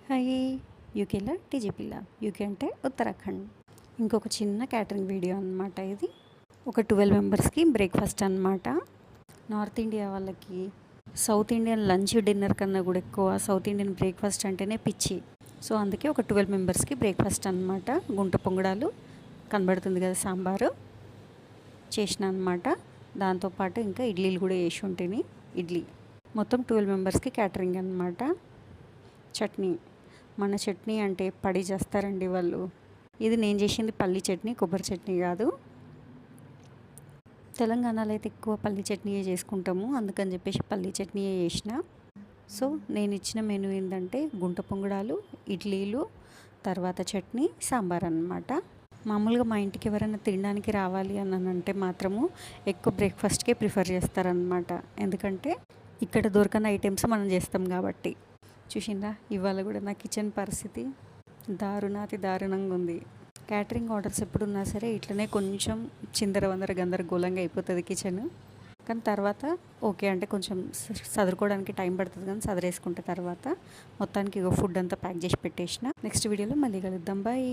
Hi యూకేలో TG పిల్ల. UK అంటే ఉత్తరాఖండ్. ఇంకొక చిన్న క్యాటరింగ్ వీడియో అనమాట ఇది. ఒక 12 మెంబర్స్కి బ్రేక్ఫాస్ట్ అనమాట. నార్త్ ఇండియా వాళ్ళకి సౌత్ ఇండియన్ లంచ్ డిన్నర్ కన్నా కూడా ఎక్కువ సౌత్ ఇండియన్ బ్రేక్ఫాస్ట్ అంటేనే పిచ్చి. సో అందుకే ఒక 12 మెంబర్స్కి బ్రేక్ఫాస్ట్ అనమాట. గుంట పొంగడాలు కనబడుతుంది కదా, సాంబారు చేసిన అనమాట. దాంతోపాటు ఇంకా ఇడ్లీలు కూడా వేసి ఉంటుంది. ఇడ్లీ మొత్తం 12 మెంబర్స్కి క్యాటరింగ్ అనమాట. చట్నీ, మన చట్నీ అంటే పడి చేస్తారండి వాళ్ళు. ఇది నేను చేసింది పల్లి చట్నీ, కొబ్బరి చట్నీ కాదు. తెలంగాణలో అయితే ఎక్కువ పల్లి చట్నీయే చేసుకుంటాము, అందుకని చెప్పేసి పల్లి చట్నీయే చేసిన. సో నేను ఇచ్చిన మెనూ ఏంటంటే గుంట పొంగడాలు, ఇడ్లీలు, తర్వాత చట్నీ, సాంబార్ అన్నమాట. మామూలుగా మా ఇంటికి ఎవరైనా తినడానికి రావాలి అని అంటే మాత్రము ఎక్కువ బ్రేక్ఫాస్ట్కే ప్రిఫర్ చేస్తారనమాట. ఎందుకంటే ఇక్కడ దొరకని ఐటమ్స్ మనం చేస్తాం కాబట్టి. చూసిందా, ఇవాళ కూడా నా కిచెన్ పరిస్థితి దారుణాతి దారుణంగా ఉంది. క్యాటరింగ్ ఆర్డర్స్ ఎప్పుడున్నా సరే ఇట్లనే కొంచెం చిందరవందర గందరగోళంగా అయిపోతుంది కిచెన్. కానీ తర్వాత ఓకే అంటే కొంచెం సదురుకోవడానికి టైం పడుతుంది, కానీ సదరేసుకుంటే తర్వాత మొత్తానికి ఫుడ్ అంతా ప్యాక్ చేసి పెట్టేసిన. నెక్స్ట్ వీడియోలో మళ్ళీ కలుద్దాం. బాయ్.